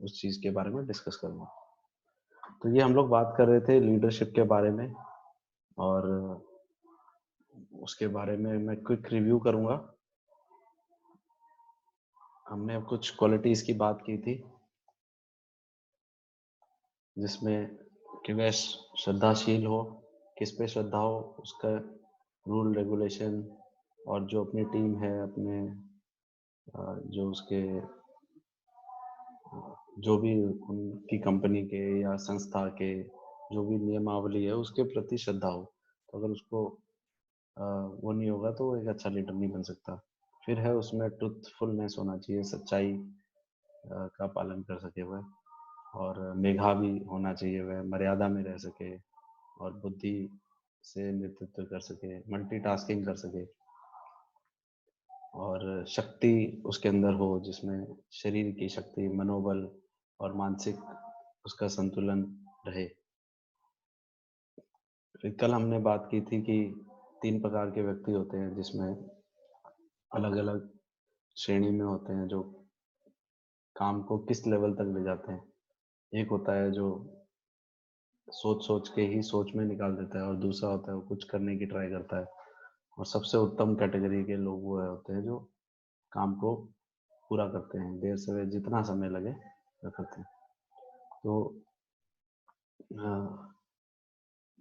उस चीज के बारे में डिस्कस करूंगा। तो ये हम लोग बात कर रहे थे लीडरशिप के बारे में, और उसके बारे में मैं क्विक रिव्यू करूंगा। हमने कुछ क्वालिटीज की बात की थी, जिसमें कि वह श्रद्धाशील हो, किस पे श्रद्धा हो, उसका रूल रेगुलेशन, और जो अपनी टीम है, अपने जो उसके जो भी उनकी कंपनी के या संस्था के जो भी नियमावली है उसके प्रति श्रद्धा हो। तो अगर उसको वो नहीं होगा तो वो एक अच्छा लीडर नहीं बन सकता। फिर है उसमें ट्रुथफुलनेस होना चाहिए, सच्चाई का पालन कर सके वह, और मेधावी होना चाहिए, वह मर्यादा में रह सके और बुद्धि से नेतृत्व कर सके, मल्टीटास्किंग कर सके, और शक्ति उसके अंदर हो जिसमें शरीर की शक्ति, मनोबल और मानसिक उसका संतुलन रहे। फिर कल हमने बात की थी कि 3 प्रकार के व्यक्ति होते हैं, जिसमें अलग अलग श्रेणी में होते हैं, जो काम को किस लेवल तक ले जाते हैं। एक होता है जो सोच सोच के ही सोच में निकाल देता है, और दूसरा होता है वो कुछ करने की ट्राई करता है, और सबसे उत्तम कैटेगरी के लोग वो होते हैं जो काम को पूरा करते हैं, देर से जितना समय लगे वो करते हैं। तो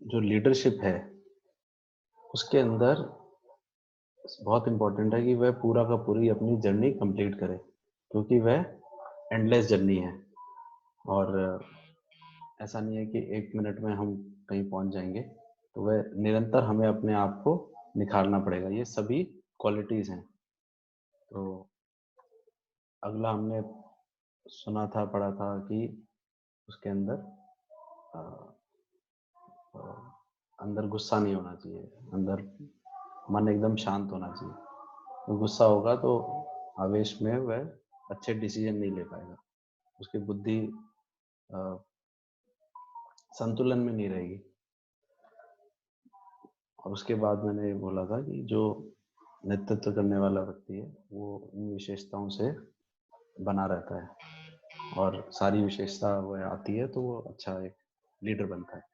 जो लीडरशिप है उसके अंदर बहुत इम्पोर्टेंट है कि वह पूरा का पूरी अपनी जर्नी कंप्लीट करे, क्योंकि वह एंडलेस जर्नी है, और ऐसा नहीं है कि 1 मिनट में हम कहीं पहुंच जाएंगे। तो वह निरंतर हमें अपने आप को निखारना पड़ेगा। ये सभी क्वालिटीज हैं। तो अगला हमने सुना था, पढ़ा था कि उसके अंदर अंदर गुस्सा नहीं होना चाहिए, अंदर मन एकदम शांत होना चाहिए। तो गुस्सा होगा तो आवेश में वह अच्छे डिसीजन नहीं ले पाएगा, उसकी बुद्धि संतुलन में नहीं रहेगी। और उसके बाद मैंने ये बोला था कि जो नेतृत्व करने वाला व्यक्ति है वो इन विशेषताओं से बना रहता है, और सारी विशेषता वह आती है तो वो अच्छा एक लीडर बनता है।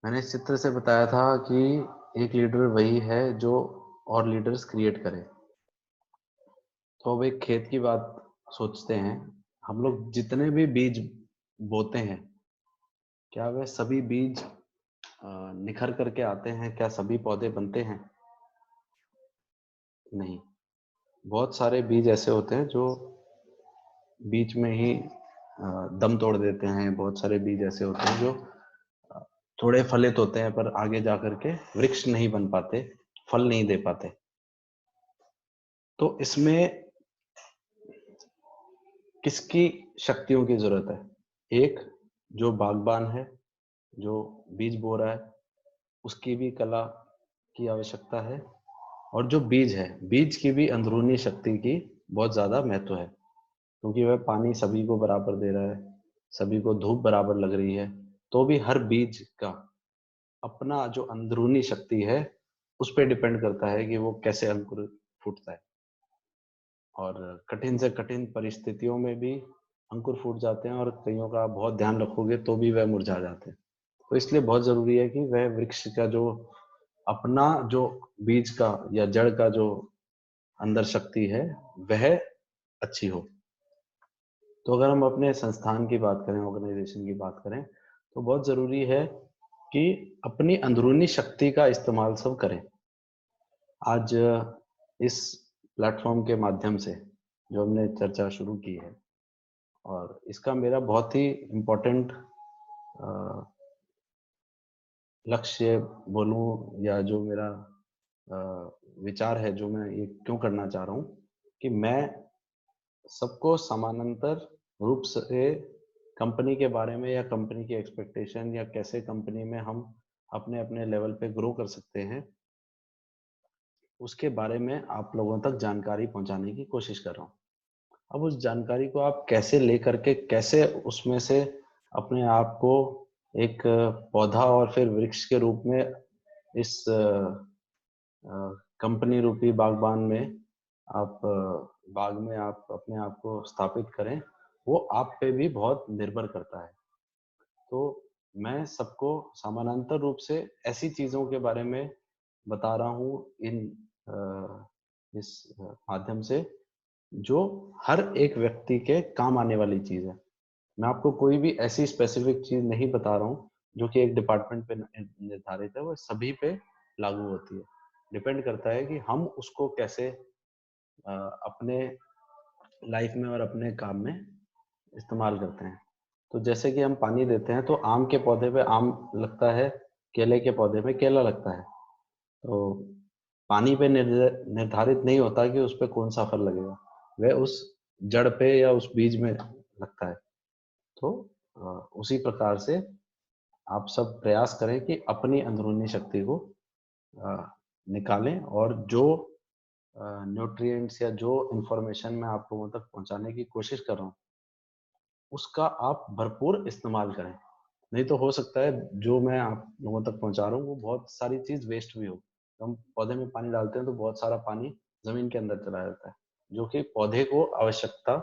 मैंने इस चित्र से बताया था कि एक लीडर वही है जो और लीडर्स क्रिएट करे। तो अब एक खेत की बात सोचते हैं। हम लोग जितने भी बीज बोते हैं, क्या वह सभी बीज निखर करके आते हैं? क्या सभी पौधे बनते हैं? नहीं। बहुत सारे बीज ऐसे होते हैं जो बीच में ही दम तोड़ देते हैं। बहुत सारे बीज ऐसे होते हैं जो थोड़े फलित होते हैं पर आगे जा करके वृक्ष नहीं बन पाते, फल नहीं दे पाते। तो इसमें किसकी शक्तियों की जरूरत है? एक जो बागबान है, जो बीज बो रहा है, उसकी भी कला की आवश्यकता है। और जो बीज है, बीज की भी अंदरूनी शक्ति की बहुत ज्यादा महत्व है, क्योंकि वह पानी सभी को बराबर दे रहा है, सभी को धूप बराबर लग रही है। तो भी हर बीज का अपना जो अंदरूनी शक्ति है उस पर डिपेंड करता है कि वो कैसे अंकुर फूटता है। और कठिन से कठिन परिस्थितियों में भी अंकुर फूट जाते हैं, और कईयों का बहुत ध्यान रखोगे तो भी वह मुरझा जाते हैं। तो इसलिए बहुत जरूरी है कि वह वृक्ष का जो अपना जो बीज का या जड़ का जो अंदर शक्ति है वह अच्छी हो। तो अगर हम अपने संस्थान की बात करें, ऑर्गेनाइजेशन की बात करें, तो बहुत जरूरी है कि अपनी अंदरूनी शक्ति का इस्तेमाल सब करें। आज इस प्लेटफॉर्म के माध्यम से जो हमने चर्चा शुरू की है, और इसका मेरा बहुत ही इम्पोर्टेंट लक्ष्य बोलूं, या जो मेरा विचार है, जो मैं ये क्यों करना चाह रहा हूँ, कि मैं सबको समानांतर रूप से कंपनी के बारे में या कंपनी की एक्सपेक्टेशन या कैसे कंपनी में हम अपने अपने लेवल पे ग्रो कर सकते हैं, उसके बारे में आप लोगों तक जानकारी पहुंचाने की कोशिश कर रहा हूँ। अब उस जानकारी को आप कैसे लेकर के, कैसे उसमें से अपने आप को एक पौधा और फिर वृक्ष के रूप में इस कंपनी रूपी बागबान में आप बाग में आप अपने आप को स्थापित करें, वो आप पे भी बहुत निर्भर करता है। तो मैं सबको समानांतर रूप से ऐसी चीज़ों के बारे में बता रहा हूँ इस माध्यम से, जो हर एक व्यक्ति के काम आने वाली चीज़ है। मैं आपको कोई भी ऐसी स्पेसिफिक चीज़ नहीं बता रहा हूँ, जो कि एक डिपार्टमेंट पे निर्धारित है, वो सभी पे लागू होती है। डिपेंड करता है कि हम उसको कैसे अपने लाइफ में और अपने काम में इस्तेमाल करते हैं। तो जैसे कि हम पानी देते हैं, तो आम के पौधे पे आम लगता है, केले के पौधे पे केला लगता है। तो पानी पे निर्धारित नहीं होता कि उस पे कौन सा फल लगेगा, वह उस जड़ पे या उस बीज में लगता है। तो अ, उसी प्रकार से आप सब प्रयास करें कि अपनी अंदरूनी शक्ति को अ, निकालें, और जो न्यूट्रिएंट्स या जो इंफॉर्मेशन मैं आप लोगों तक पहुंचाने की कोशिश कर रहा हूँ, उसका आप भरपूर इस्तेमाल करें। नहीं तो हो सकता है जो मैं आप लोगों तक पहुंचा रहा हूँ, वो बहुत सारी चीज वेस्ट भी हो। तो हम पौधे में पानी डालते हैं तो बहुत सारा पानी जमीन के अंदर चला जाता है, जो कि पौधे को आवश्यकता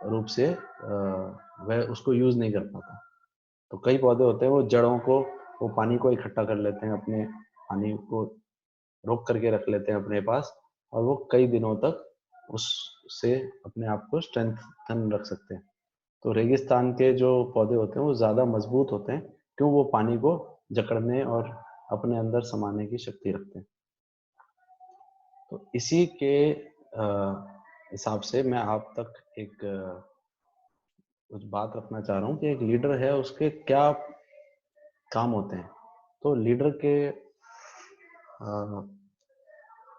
रूप से वह उसको यूज नहीं कर पाता। तो कई पौधे होते हैं, वो जड़ों को, वो पानी को इकट्ठा कर लेते हैं, अपने पानी को रोक करके रख लेते हैं अपने पास, और वो कई दिनों तक उससे अपने आप को स्ट्रेंथन रख सकते हैं। तो रेगिस्तान के जो पौधे होते हैं वो ज़्यादा मजबूत होते हैं, क्यों? वो पानी को जकड़ने और अपने अंदर समाने की शक्ति रखते हैं। तो इसी के हिसाब से मैं आप तक एक कुछ बात रखना चाह रहा हूँ कि एक लीडर है, उसके क्या काम होते हैं। तो लीडर के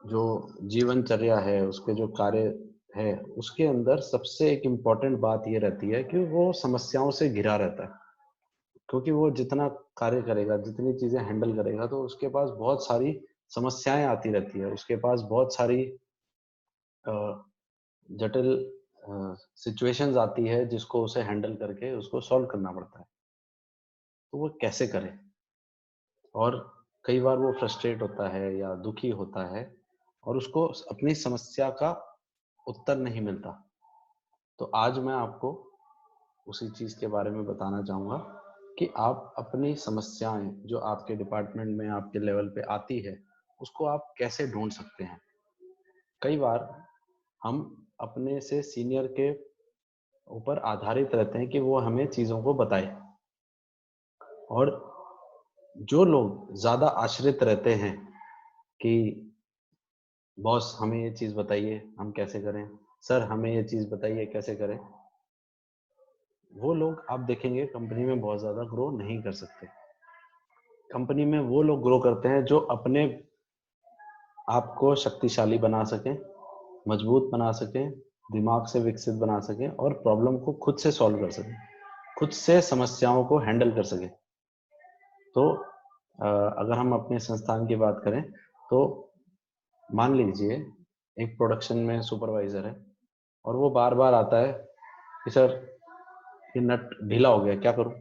जो जीवनचर्या है, उसके जो कार्य है, उसके अंदर सबसे एक इम्पॉर्टेंट बात ये रहती है कि वो समस्याओं से घिरा रहता है। क्योंकि वो जितना कार्य करेगा, जितनी चीजें हैंडल करेगा, तो उसके पास बहुत सारी समस्याएं आती रहती है। उसके पास बहुत सारी अ, जटिल सिचुएशंस आती है, जिसको उसे हैंडल करके उसको सॉल्व करना पड़ता है। तो वो कैसे करे? और कई बार वो फ्रस्ट्रेट होता है या दुखी होता है, और उसको अपनी समस्या का उत्तर नहीं मिलता। तो आज मैं आपको उसी चीज के बारे में बताना चाहूंगा कि आप अपनी समस्याएं जो आपके डिपार्टमेंट में आपके लेवल पे आती है, उसको आप कैसे ढूंढ सकते हैं। कई बार हम अपने से सीनियर के ऊपर आधारित रहते हैं कि वो हमें चीजों को बताए, और जो लोग ज्यादा आश्रित रहते हैं कि बॉस हमें ये चीज बताइए हम कैसे करें, सर हमें ये चीज बताइए कैसे करें, वो लोग आप देखेंगे कंपनी में बहुत ज्यादा ग्रो नहीं कर सकते। कंपनी में वो लोग ग्रो करते हैं जो अपने आप को शक्तिशाली बना सकें, मजबूत बना सकें, दिमाग से विकसित बना सकें, और प्रॉब्लम को खुद से सॉल्व कर सकें, खुद से समस्याओं को हैंडल कर सकें। तो अगर हम अपने संस्थान की बात करें, तो मान लीजिए एक प्रोडक्शन में सुपरवाइजर है, और वो बार बार आता है कि सर ये नट ढीला हो गया, क्या करूं?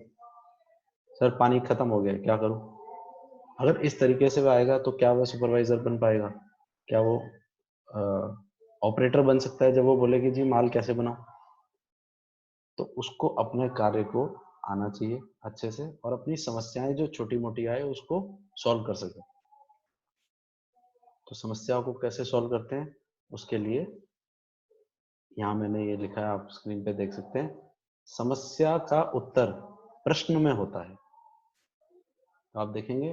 सर पानी खत्म हो गया, क्या करूं? अगर इस तरीके से वो आएगा, तो क्या वो सुपरवाइजर बन पाएगा? क्या वो ऑपरेटर बन सकता है जब वो बोले कि जी माल कैसे बनाओ? तो उसको अपने कार्य को आना चाहिए अच्छे से, और अपनी समस्याएं जो छोटी मोटी आए उसको सॉल्व कर सके। तो समस्याओं को कैसे सॉल्व करते हैं, उसके लिए यहाँ मैंने ये लिखा है, आप स्क्रीन पे देख सकते हैं। समस्या का उत्तर प्रश्न में होता है। तो आप देखेंगे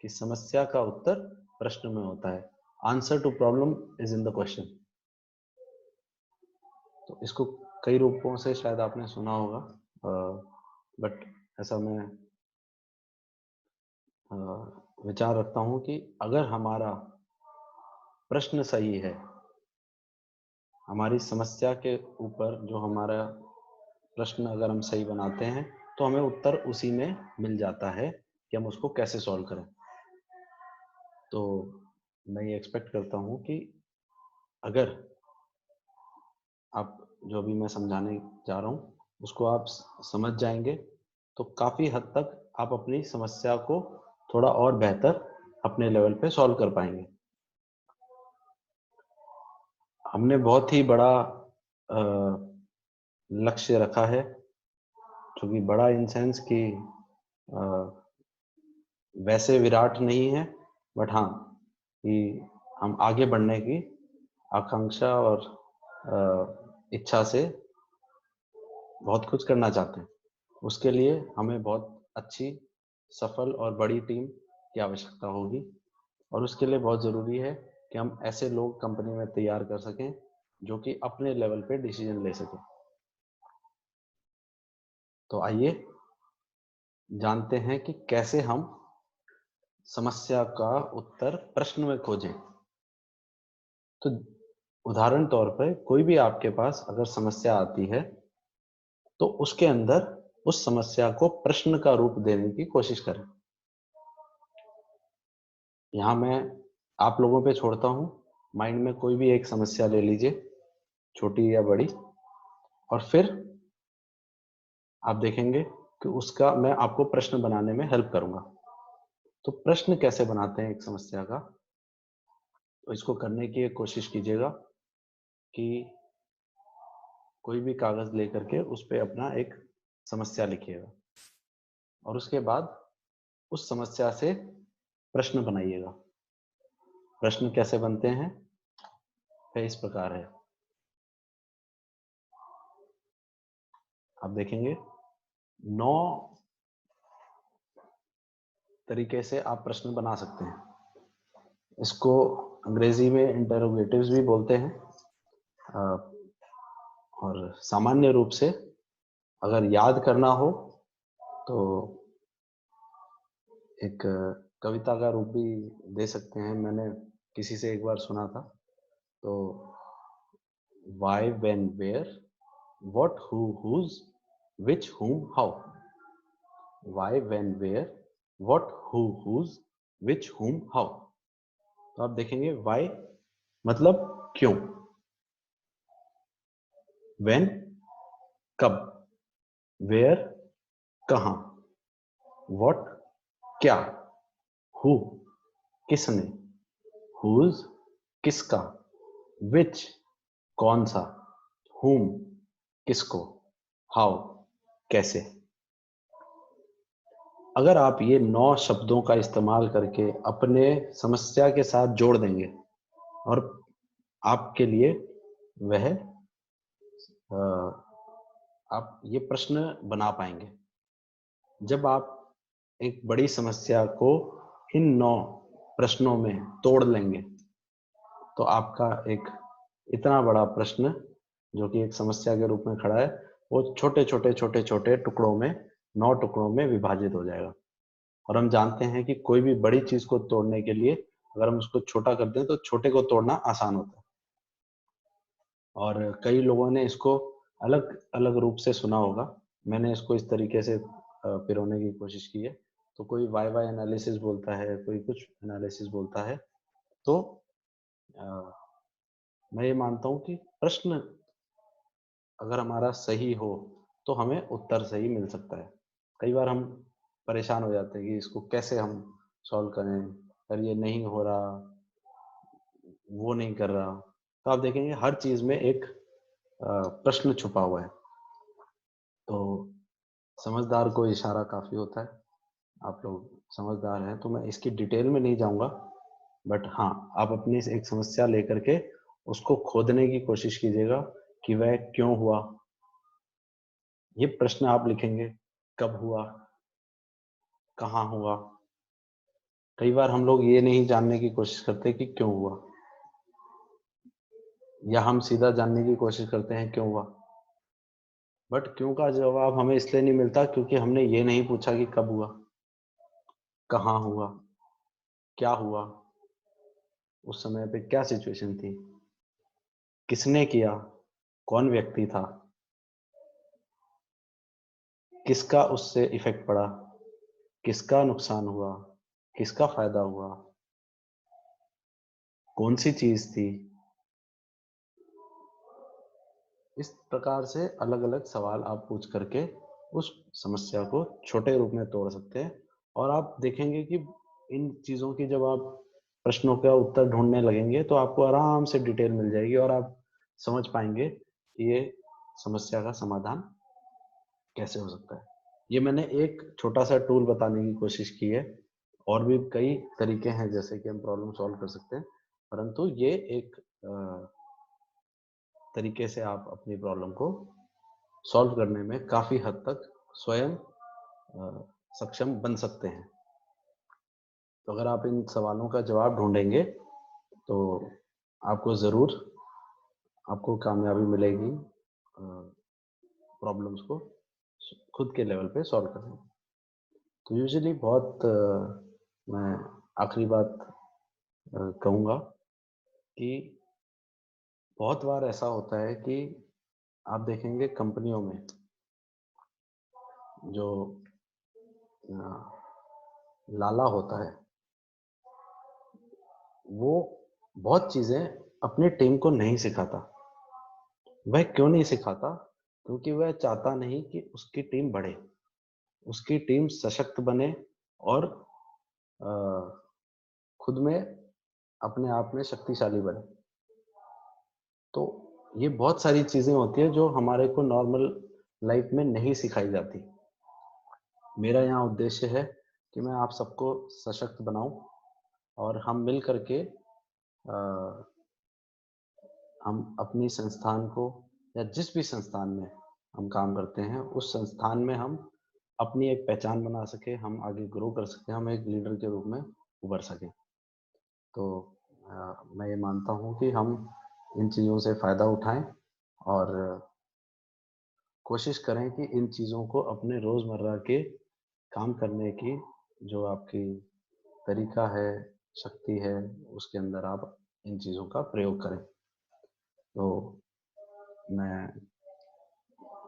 कि समस्या का उत्तर प्रश्न में होता है। Answer to problem is in the question. तो इसको कई रूपों से शायद आपने सुना होगा, बट ऐसा मैं विचार रखता हूं कि अगर हमारा प्रश्न सही है, हमारी समस्या के ऊपर जो हमारा प्रश्न अगर हम सही बनाते हैं, तो हमें उत्तर उसी में मिल जाता है कि हम उसको कैसे सॉल्व करें। तो मैं ये एक्सपेक्ट करता हूँ कि अगर आप जो भी मैं समझाने जा रहा हूँ उसको आप समझ जाएंगे, तो काफ़ी हद तक आप अपनी समस्या को थोड़ा और बेहतर अपने लेवल पे सॉल्व कर पाएंगे। हमने बहुत ही बड़ा लक्ष्य रखा है, जो कि बड़ा इन सेंस कि अ, वैसे विराट नहीं है, बट हाँ, कि हम आगे बढ़ने की आकांक्षा और इच्छा से बहुत कुछ करना चाहते हैं। उसके लिए हमें बहुत अच्छी, सफल और बड़ी टीम की आवश्यकता होगी, और उसके लिए बहुत ज़रूरी है कि हम ऐसे लोग कंपनी में तैयार कर सकें जो कि अपने लेवल पे डिसीजन ले सकें। तो आइए जानते हैं कि कैसे हम समस्या का उत्तर प्रश्न में खोजें। तो उदाहरण तौर पर कोई भी आपके पास अगर समस्या आती है, तो उसके अंदर उस समस्या को प्रश्न का रूप देने की कोशिश करें। यहाँ मैं आप लोगों पे छोड़ता हूँ, माइंड में कोई भी एक समस्या ले लीजिए, छोटी या बड़ी, और फिर आप देखेंगे कि उसका मैं आपको प्रश्न बनाने में हेल्प करूँगा। तो प्रश्न कैसे बनाते हैं एक समस्या का, तो इसको करने की एक कोशिश कीजिएगा कि कोई भी कागज़ लेकर के उस पे अपना एक समस्या लिखिएगा, और उसके बाद उस समस्या से प्रश्न बनाइएगा। प्रश्न कैसे बनते हैं? वह इस प्रकार है। आप देखेंगे 9 तरीके से आप प्रश्न बना सकते हैं। इसको अंग्रेजी में इंटरोगेटिव्स भी बोलते हैं। और सामान्य रूप से अगर याद करना हो तो एक कविता का रूप भी दे सकते हैं। मैंने किसी से एक बार सुना था। तो why, when, where, what, who, whose, which, whom, how. Why, when, where, what, who, whose, which, whom, how. तो आप देखेंगे why मतलब क्यों, when कब, where कहाँ, what क्या, who किसने, whose किसका, which कौन सा, whom किसको, how कैसे। अगर आप ये 9 शब्दों का इस्तेमाल करके अपने समस्या के साथ जोड़ देंगे, और आपके लिए वह आप ये प्रश्न बना पाएंगे। जब आप एक बड़ी समस्या को इन 9 प्रश्नों में तोड़ लेंगे, तो आपका एक इतना बड़ा प्रश्न जो कि एक समस्या के रूप में खड़ा है, वो छोटे छोटे छोटे छोटे टुकड़ों में, 9 टुकड़ों में विभाजित हो जाएगा। और हम जानते हैं कि कोई भी बड़ी चीज को तोड़ने के लिए अगर हम उसको छोटा कर दें तो छोटे को तोड़ना आसान होता है। और कई लोगों ने इसको अलग अलग रूप से सुना होगा। मैंने इसको इस तरीके से पिरोने की कोशिश की है। तो कोई वाई वाई एनालिसिस बोलता है, कोई कुछ एनालिसिस बोलता है। तो अ, मैं ये मानता हूँ कि प्रश्न अगर हमारा सही हो तो हमें उत्तर सही मिल सकता है। कई बार हम परेशान हो जाते हैं कि इसको कैसे हम सॉल्व करें, पर ये नहीं हो रहा, वो नहीं कर रहा। तो आप देखेंगे हर चीज में एक प्रश्न छुपा हुआ है। तो समझदार को इशारा काफी होता है। आप लोग समझदार हैं तो मैं इसकी डिटेल में नहीं जाऊंगा, बट हाँ, आप अपनी एक समस्या लेकर के उसको खोदने की कोशिश कीजिएगा कि वह क्यों हुआ। ये प्रश्न आप लिखेंगे, कब हुआ, कहाँ हुआ। कई बार हम लोग ये नहीं जानने की कोशिश करते कि क्यों हुआ, या हम सीधा जानने की कोशिश करते हैं क्यों हुआ। बट क्यों का जवाब हमें इसलिए नहीं मिलता क्योंकि हमने ये नहीं पूछा कि कब हुआ, कहाँ हुआ, क्या हुआ, उस समय पे क्या सिचुएशन थी, किसने किया, कौन व्यक्ति था, किसका उससे इफेक्ट पड़ा, किसका नुकसान हुआ, किसका फायदा हुआ, कौन सी चीज थी। इस प्रकार से अलग अलग सवाल आप पूछ करके उस समस्या को छोटे रूप में तोड़ सकते हैं। और आप देखेंगे कि इन चीजों की जब आप प्रश्नों का उत्तर ढूंढने लगेंगे तो आपको आराम से डिटेल मिल जाएगी, और आप समझ पाएंगे कि ये समस्या का समाधान कैसे हो सकता है। ये मैंने एक छोटा सा टूल बताने की कोशिश की है, और भी कई तरीके हैं जैसे कि हम प्रॉब्लम सॉल्व कर सकते हैं, परंतु ये एक तरीके से आप अपनी प्रॉब्लम को सॉल्व करने में काफी हद तक स्वयं सक्षम बन सकते हैं। तो अगर आप इन सवालों का जवाब ढूंढेंगे तो आपको ज़रूर आपको कामयाबी मिलेगी प्रॉब्लम्स को खुद के लेवल पे सॉल्व करने में। तो यूजुअली बहुत मैं आखिरी बात कहूँगा कि बहुत बार ऐसा होता है कि आप देखेंगे कंपनियों में जो लाला होता है वो बहुत चीज़ें अपनी टीम को नहीं सिखाता। वह क्यों नहीं सिखाता? क्योंकि वह चाहता नहीं कि उसकी टीम बढ़े, उसकी टीम सशक्त बने और अ, खुद में अपने आप में शक्तिशाली बने। तो ये बहुत सारी चीज़ें होती हैं जो हमारे को नॉर्मल लाइफ में नहीं सिखाई जाती। मेरा यहाँ उद्देश्य है कि मैं आप सबको सशक्त बनाऊं और हम मिल करके हम अपनी संस्थान को या जिस भी संस्थान में हम काम करते हैं उस संस्थान में हम अपनी एक पहचान बना सके, हम आगे ग्रो कर सकें, हम एक लीडर के रूप में उभर सकें। तो मैं ये मानता हूँ कि हम इन चीज़ों से फ़ायदा उठाएं और कोशिश करें कि इन चीज़ों को अपने रोज़मर्रा के काम करने की जो आपकी तरीका है, शक्ति है, उसके अंदर आप इन चीज़ों का प्रयोग करें। तो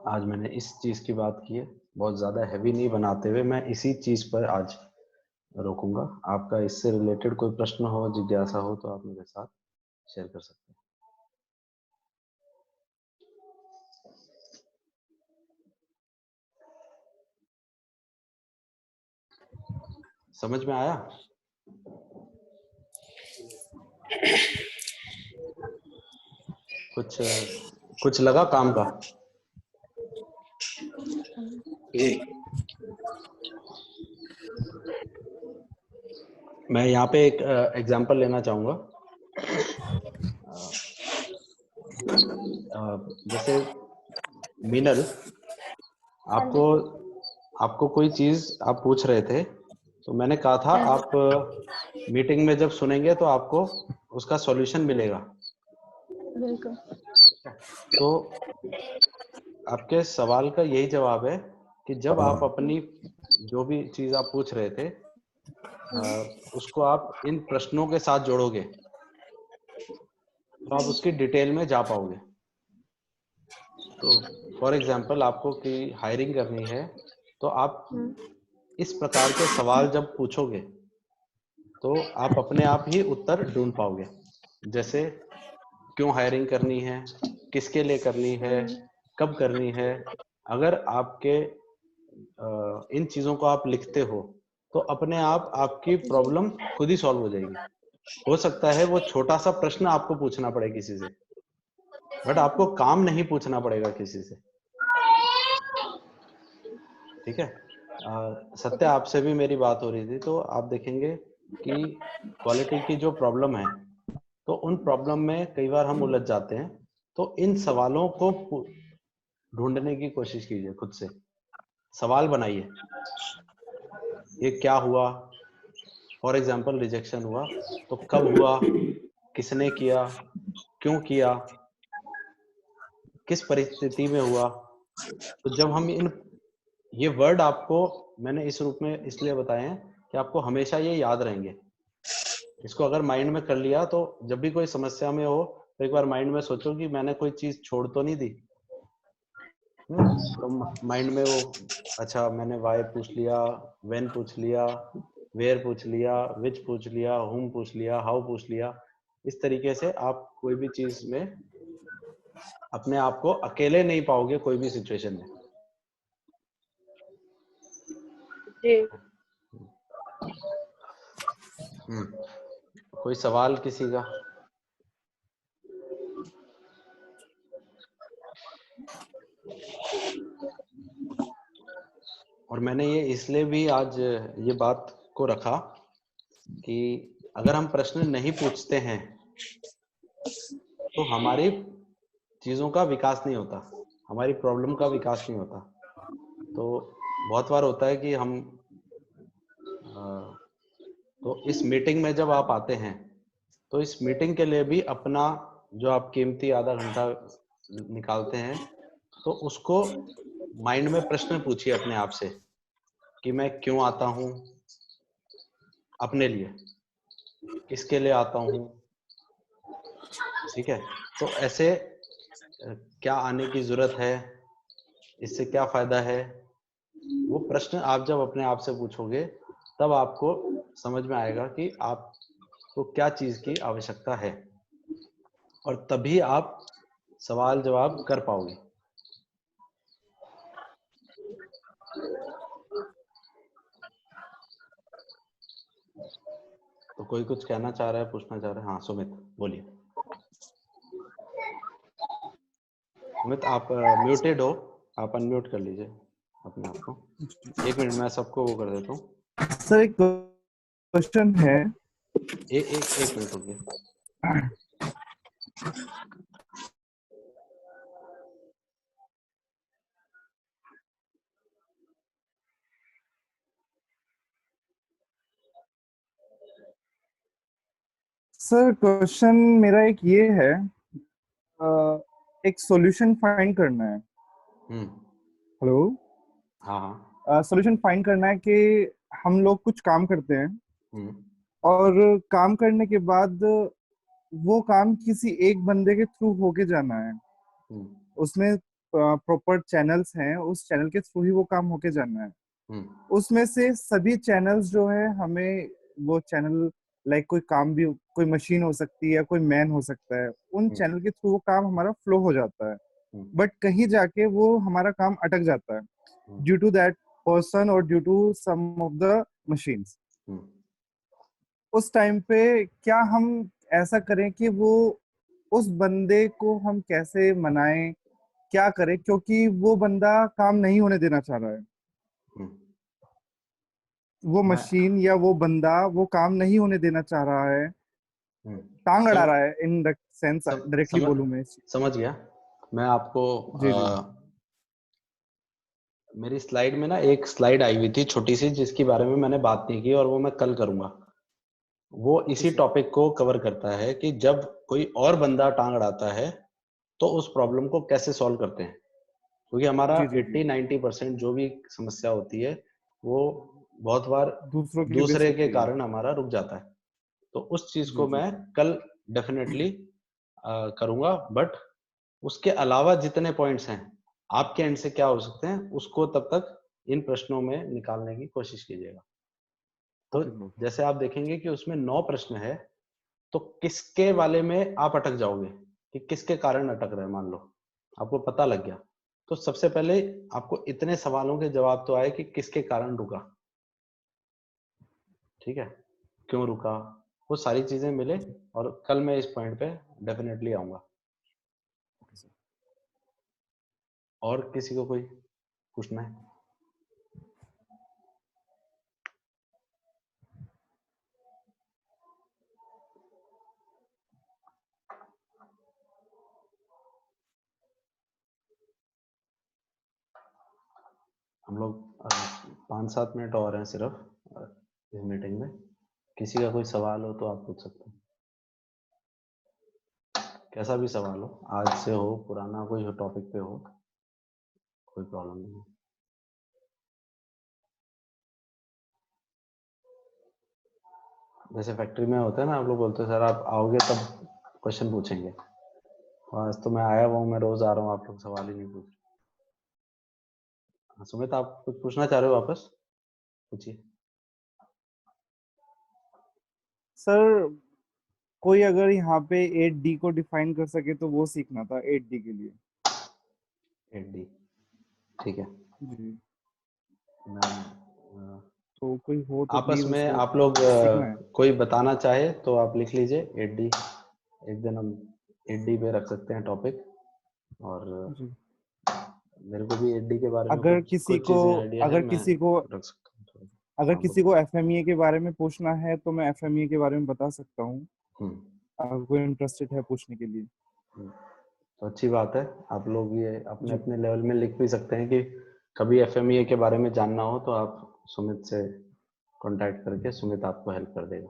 आज मैंने इस चीज़ की बात की है, बहुत ज़्यादा हैवी नहीं बनाते हुए मैं इसी चीज़ पर आज रोकूंगा। आपका इससे रिलेटेड कोई प्रश्न हो, जिज्ञासा हो तो आप मेरे साथ शेयर कर सकते हैं। समझ में आया? कुछ लगा काम का? मैं यहाँ पे एक एग्जांपल लेना चाहूँगा। जैसे मीनल, आपको कोई चीज़ आप पूछ रहे थे, तो मैंने कहा था आप मीटिंग में जब सुनेंगे तो आपको उसका सॉल्यूशन मिलेगा। बिल्कुल। तो आपके सवाल का यही जवाब है कि जब आप अपनी जो भी चीज़ आप पूछ रहे थे उसको आप इन प्रश्नों के साथ जोड़ोगे तो आप उसकी डिटेल में जा पाओगे। तो फॉर एग्जांपल आपको कि हायरिंग करनी है तो आप इस प्रकार के सवाल जब पूछोगे तो आप अपने आप ही उत्तर ढूंढ पाओगे। जैसे क्यों हायरिंग करनी है, किसके लिए करनी है, कब करनी है। अगर आपके इन चीज़ों को आप लिखते हो तो अपने आप आपकी प्रॉब्लम खुद ही सॉल्व हो जाएगी। हो सकता है वो छोटा सा प्रश्न आपको पूछना पड़े किसी से, बट आपको काम नहीं पूछना पड़ेगा किसी से। ठीक है? सत्य, आपसे भी मेरी बात हो रही थी तो आप देखेंगे कि क्वालिटी की जो प्रॉब्लम है तो उन प्रॉब्लम में कई बार हम उलझ जाते हैं। तो इन सवालों को ढूंढने की कोशिश कीजिए, खुद से सवाल बनाइए। ये क्या हुआ? फॉर एग्जाम्पल रिजेक्शन हुआ तो कब हुआ, किसने किया, क्यों किया, किस परिस्थिति में हुआ। तो जब हम ये वर्ड आपको मैंने इस रूप में इसलिए बताए हैं कि आपको हमेशा ये याद रहेंगे। इसको अगर माइंड में कर लिया तो जब भी कोई समस्या में हो तो एक बार माइंड में सोचो कि मैंने कोई चीज छोड़ तो नहीं दी। तो माइंड में वो, अच्छा मैंने वाई पूछ लिया, व्हेन पूछ लिया, वेयर पूछ लिया, विच पूछ लिया, हुम पूछ लिया, हाउ पूछ लिया। इस तरीके से आप कोई भी चीज में अपने आप को अकेले नहीं पाओगे कोई भी सिचुएशन में। जी। कोई सवाल किसी का? और मैंने ये इसलिए भी आज ये बात को रखा कि अगर हम प्रश्न नहीं पूछते हैं तो हमारी चीजों का विकास नहीं होता, हमारी प्रॉब्लम का विकास नहीं होता। तो बहुत बार होता है कि हम तो इस मीटिंग में जब आप आते हैं तो इस मीटिंग के लिए भी अपना जो आप कीमती आधा घंटा निकालते हैं तो उसको माइंड में प्रश्न पूछिए अपने आप से कि मैं क्यों आता हूं, अपने लिए किसके लिए आता हूं, ठीक है। तो ऐसे क्या आने की जरूरत है, इससे क्या फायदा है, वो प्रश्न आप जब अपने आप से पूछोगे तब आपको समझ में आएगा कि आपको क्या चीज की आवश्यकता है और तभी आप सवाल जवाब कर पाओगे। तो कोई कुछ कहना चाह रहा है, पूछना चाह रहा है? हाँ सुमित बोलिए। सुमित आप म्यूटेड हो, आप अनम्यूट कर लीजिए अपने आप को। एक मिनट मैं सबको वो कर देता हूँ। सर एक क्वेश्चन है। एक मिनट रुकिए। सर क्वेश्चन मेरा एक ये है, एक सॉल्यूशन फाइंड करना है। हेलो। हाँ हाँ। सॉल्यूशन फाइंड करना है कि हम लोग कुछ काम करते हैं हम्म और काम करने के बाद वो काम किसी एक बंदे के थ्रू होके जाना है। हम्म उसमें प्रॉपर चैनल्स हैं, उस चैनल के थ्रू ही वो काम होके जाना है। हम्म उसमें से सभी चैनल्स जो है हमें वो चैनल, लाइक कोई काम भी, कोई मशीन हो सकती है या कोई मैन हो सकता है, उन हम्म चैनल के थ्रू वो काम हमारा फ्लो हो जाता है। हम्म बट कहीं जाके वो हमारा काम अटक जाता है hmm due to that person और due to some of the machines. हम्म उस टाइम पे क्या हम ऐसा करें कि वो, उस बंदे को हम कैसे मनाएं, क्या करें, क्योंकि वो बंदा काम नहीं होने देना चाह रहा है। हम्म। वो मैं मशीन या वो बंदा वो काम नहीं होने देना चाह रहा है, हम्म, टांग अड़ा समझ रहा है, इन द सेंस डायरेक्टली समझ बोलूं मैं इस चीज़ समझ गया। मैं आपको जी जी मेरी स्लाइड में ना एक स्लाइड आई हुई थी छोटी सी जिसके बारे में मैंने बात नहीं की और वो मैं कल करूंगा। वो इसी सर टॉपिक को कवर करता है कि जब कोई और बंदा टांग अड़ाता है तो उस प्रॉब्लम को कैसे सॉल्व करते हैं, क्योंकि हमारा जी जी जी 80-90% जो भी समस्या होती है वो बहुत बार दूसरों की वजह से दूसरे के होती है। कारण हमारा रुक जाता है। तो उस चीज जी को जी मैं जी कल डेफिनेटली करूंगा। बट उसके अलावा जितने पॉइंट्स हैं आपके एंड से क्या हो सकते हैं उसको तब तक इन प्रश्नों में निकालने की कोशिश कीजिएगा। तो ओके ब्रो। जैसे आप देखेंगे कि उसमें 9 प्रश्न है, तो किसके वाले में आप अटक जाओगे कि किसके कारण अटक रहे हैं, मान लो आपको पता लग गया तो सबसे पहले आपको इतने सवालों के जवाब तो आए कि किसके कारण रुका, ठीक है, क्यों रुका, वो सारी चीजें मिले। और कल मैं इस पॉइंट पे डेफिनेटली आऊंगा। Okay sir. और किसी को कोई पूछना है? हम लोग 5-7 मिनट और हैं सिर्फ इस मीटिंग में। किसी का कोई सवाल हो तो आप पूछ सकते हैं, कैसा भी सवाल हो, आज से हो पुराना कोई टॉपिक पे हो, कोई प्रॉब्लम नहीं है। जैसे फैक्ट्री में होता है ना, आप लोग बोलते हैं सर आप आओगे तब क्वेश्चन पूछेंगे, आज तो मैं आया हुआ हूँ, मैं रोज आ रहा हूँ, आप लोग सवाल ही नहीं पूछ रहे। हाँ, सुमित आप कुछ पूछना चाह रहे हो, वापस पूछिए। सर कोई अगर यहाँ पे 8D को डिफाइन कर सके तो वो सीखना था 8D के लिए। 8D, ठीक है। जी। मैं तो कोई हो तो आपस प्लीज में उसको आप लोग सीखना है। कोई बताना चाहे तो आप लिख लीजिए 8D। एक दिन हम 8D पे रख सकते हैं टॉपिक। और जी मेरे को भी एडी के बारे में अगर कुछ किसी कुछ को चीजें आइडिया है, अगर मैं किसी को रख सकता हूँ थोड़ा। अगर हाँ किसी बोलो। को एफएमईए के बारे में पूछना है तो मैं एफएमईए के बारे में बता सकता हूँ, हम्म अगर कोई इंटरेस्टेड है पूछने के लिए। हम्म। तो अच्छी बात है, आप लोग ये अपने जी अपने लेवल में लिख भी सकते हैं कि कभी एफएमईए के बारे में जानना हो तो आप सुमित से कांटेक्ट करके सुमित आपको हेल्प कर देगा।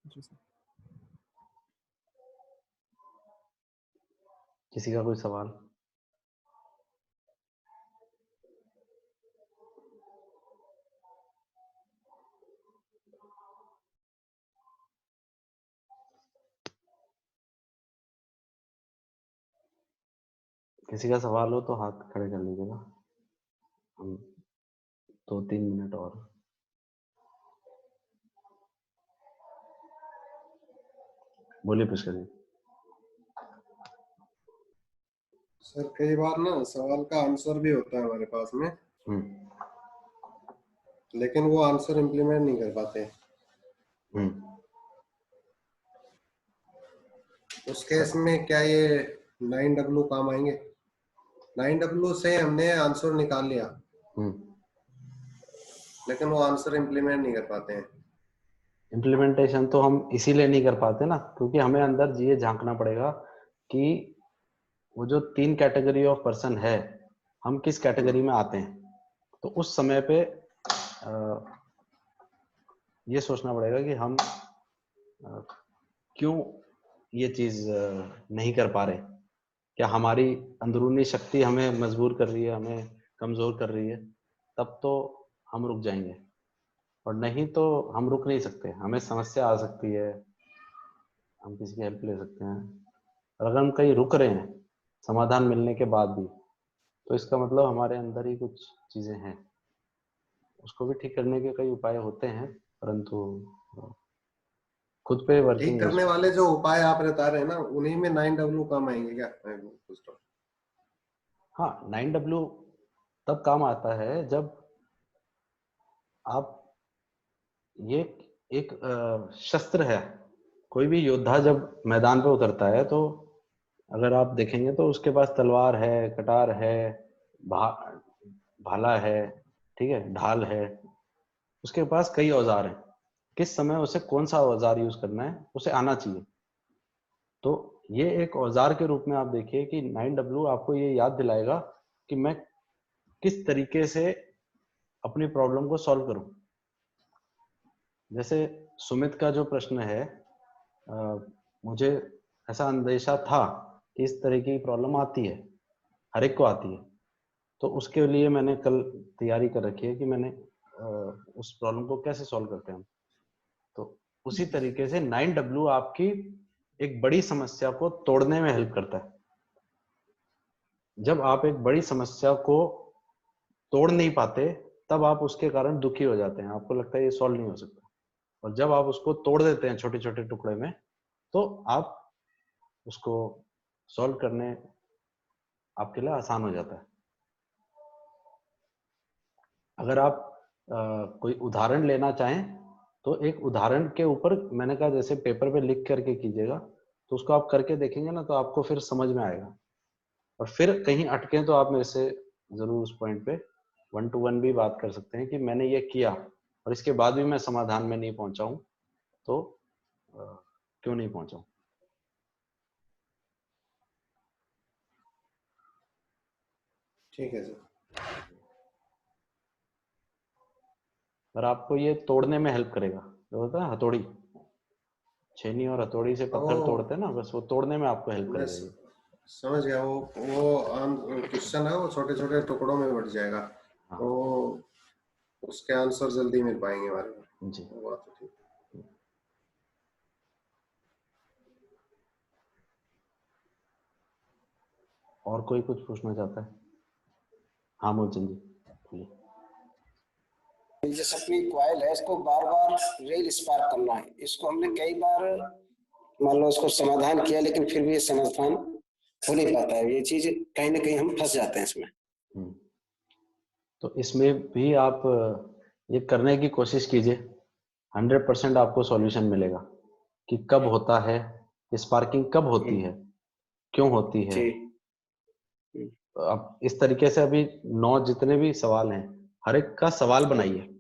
जी सर। किसी का कोई सवाल? किसी का सवाल हो तो हाथ खड़े कर लीजिएगा, हम 2-3 मिनट और। बोलिए पुष्कर जी। सर कई बार ना सवाल का आंसर भी होता है हमारे पास में, लेकिन वो आंसर इम्प्लीमेंट नहीं कर पाते। हम्म उस केस में क्या ये 9W काम आएंगे? 9W से हमने आंसर निकाल लिया, हम्म लेकिन वो आंसर इम्प्लीमेंट नहीं कर पाते हैं। इम्प्लीमेंटेशन तो हम इसीलिए नहीं कर पाते ना, क्योंकि हमें अंदर ये झांकना पड़ेगा कि वो जो 3 कैटेगरी ऑफ पर्सन है, हम किस कैटेगरी में आते हैं। तो उस समय पे ये सोचना पड़ेगा कि हम क्यों ये चीज नहीं कर पा रहे। क्या हमारी अंदरूनी शक्ति हमें मजबूर कर रही है, हमें कमजोर कर रही है? तब तो हम रुक जाएंगे, और नहीं तो हम रुक नहीं सकते। हमें समस्या आ सकती है, हम किसी की हेल्प ले सकते हैं, और अगर हम कहीं रुक रहे हैं समाधान मिलने के बाद भी, तो इसका मतलब हमारे अंदर ही कुछ चीजें हैं। उसको भी ठीक करने के कई उपाय होते हैं, परंतु खुद पे ठीक वर्किंग करने वाले जो उपाय आप बता रहे हैं ना, उन्हीं में 9W काम आएंगे क्या? मैं पूछ रहा हूँ। हाँ, 9W तब काम आता है जब आप ये एक शस्त्र है। कोई भी योद्धा जब मैदान पे उतरता है तो अगर आप देखेंगे तो उसके पास तलवार है, कटार है, भा, भाला है, ठीक है, ढाल है, उसके पास कई औजार हैं। किस समय उसे कौन सा औजार यूज करना है उसे आना चाहिए। तो ये एक औजार के रूप में आप देखिए कि 9W आपको ये याद दिलाएगा कि मैं किस तरीके से अपनी प्रॉब्लम को सॉल्व करूं। जैसे सुमित का जो प्रश्न है, मुझे ऐसा अंदेशा था कि इस तरह की प्रॉब्लम आती है, हर एक को आती है। तो उसके लिए मैंने कल तैयारी कर रखी है कि मैंने उस प्रॉब्लम को कैसे सॉल्व करते हैं हम। तो उसी तरीके से 9W आपकी एक बड़ी समस्या को तोड़ने में हेल्प करता है। जब आप एक बड़ी समस्या को तोड़ नहीं पाते तब आप उसके कारण दुखी हो जाते हैं, आपको लगता है ये सॉल्व नहीं हो सकता। और जब आप उसको तोड़ देते हैं छोटे छोटे टुकड़े में, तो आप उसको सॉल्व करने आपके लिए आसान हो जाता है। अगर आप कोई उदाहरण लेना चाहें तो एक उदाहरण के ऊपर मैंने कहा जैसे पेपर पे लिख करके कीजिएगा, तो उसको आप करके देखेंगे ना तो आपको फिर समझ में आएगा। और फिर कहीं अटके तो आप मेरे से जरूर उस पॉइंट पे 1-to-1 भी बात कर सकते हैं कि मैंने ये किया और इसके बाद भी मैं समाधान में नहीं पहुंचा हूं, तो क्यों नहीं पहुंचा हूं। ठीक है सर। पर आपको ये तोड़ने में हेल्प करेगा। जो होता है हथौड़ी, छेनी और हथौड़ी से पत्थर तोड़ते हैं ना, बस वो तोड़ने में आपको हेल्प मैं करेगा ये। समझ गया। वो आम क्वेश्चन है, वो छोटे छोटे टुकड़ों में बट जाएगा, हाँ तो उसके आंसर जल्दी मिल पाएंगे हमारे को। जी। वो बात तो ठीक। और कोई कुछ पूछना चाहता है? हाँ मूलचंद जी बोलिए। जैसे अपनी कॉइल है, इसको बार बार रेल स्पार्क करना है। इसको हमने कई बार मान लो इसको समाधान किया, लेकिन फिर भी ये समाधान हो नहीं पाता है। ये चीज कहीं ना कहीं हम फंस जाते हैं इसमें। तो इसमें भी आप ये करने की कोशिश कीजिए, 100% आपको सॉल्यूशन मिलेगा कि कब होता है, स्पार्किंग कब होती है, क्यों होती है। जी आप इस तरीके से अभी 9 जितने भी सवाल हैं, हर एक का सवाल बनाइए।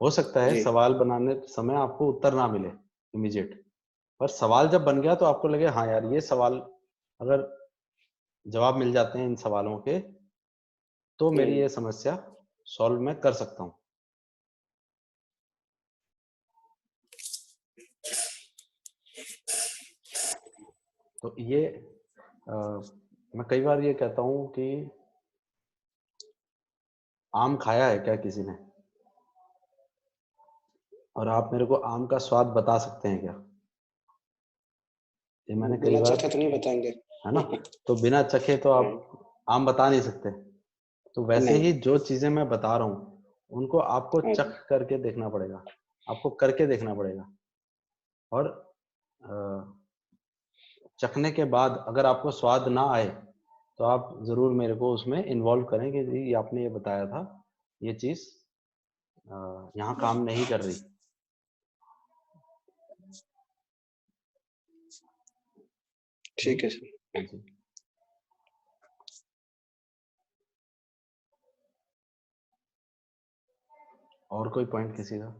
हो सकता है जी। सवाल बनाने समय आपको उत्तर ना मिले इमीडिएट, पर सवाल जब बन गया तो आपको लगे हाँ यार ये सवाल अगर जवाब मिल जाते हैं इन सवालों के, तो मेरी ये समस्या सॉल्व मैं कर सकता हूँ। तो ये मैं कई बार ये कहता हूँ कि आम खाया है क्या किसी ने? और आप मेरे को आम का स्वाद बता सकते हैं क्या? ये मैंने कई बिना बार, चखे तो नहीं बताएंगे। है ना? तो बिना चखे तो आप आम बता नहीं सकते। तो वैसे नहीं। ही जो चीजें मैं बता रहा हूँ उनको आपको चख करके देखना पड़ेगा, आपको करके देखना पड़ेगा। और चखने के बाद अगर आपको स्वाद ना आए तो आप जरूर मेरे को उसमें इन्वॉल्व करें कि जी ये आपने ये बताया था, ये चीज यहाँ काम नहीं कर रही। ठीक है सर। हाँ जी। और कोई पॉइंट किसी का?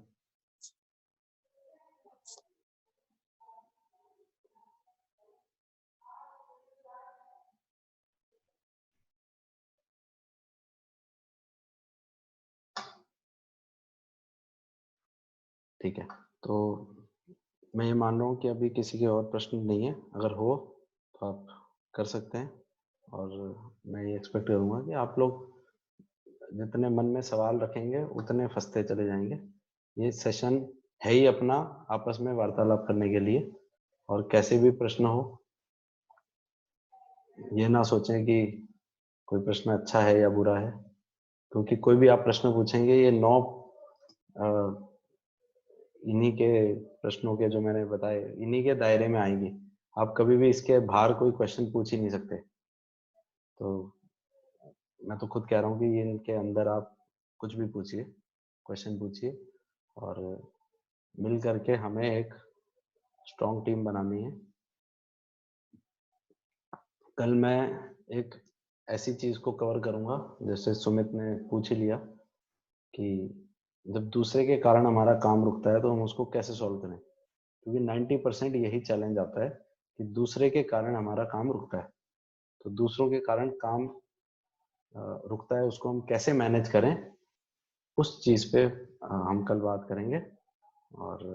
ठीक है, तो मैं ये मान रहा हूँ कि अभी किसी के और प्रश्न नहीं है। अगर हो तो आप कर सकते हैं, और मैं ये एक्सपेक्ट करूँगा कि आप लोग जितने मन में सवाल रखेंगे उतने फंसते चले जाएंगे। ये सेशन है ही अपना आपस में वार्तालाप करने के लिए, और कैसे भी प्रश्न हो ये ना सोचें कि कोई प्रश्न अच्छा है या बुरा है, क्योंकि कोई भी आप प्रश्न पूछेंगे ये 9 इन्हीं के प्रश्नों के जो मैंने बताए इन्हीं के दायरे में आएंगी। आप कभी भी इसके बाहर कोई क्वेश्चन पूछ ही नहीं सकते। तो मैं तो खुद कह रहा हूँ कि ये इनके अंदर आप कुछ भी पूछिए, क्वेश्चन पूछिए, और मिल करके हमें एक स्ट्रॉन्ग टीम बनानी है। कल मैं एक ऐसी चीज को कवर करूंगा, जैसे सुमित ने पूछ ही लिया कि जब दूसरे के कारण हमारा काम रुकता है तो हम उसको कैसे सॉल्व करें, क्योंकि 90% यही चैलेंज आता है कि दूसरे के कारण हमारा काम रुकता है। तो दूसरों के कारण काम रुकता है, उसको हम कैसे मैनेज करें, उस चीज पे हम कल बात करेंगे। और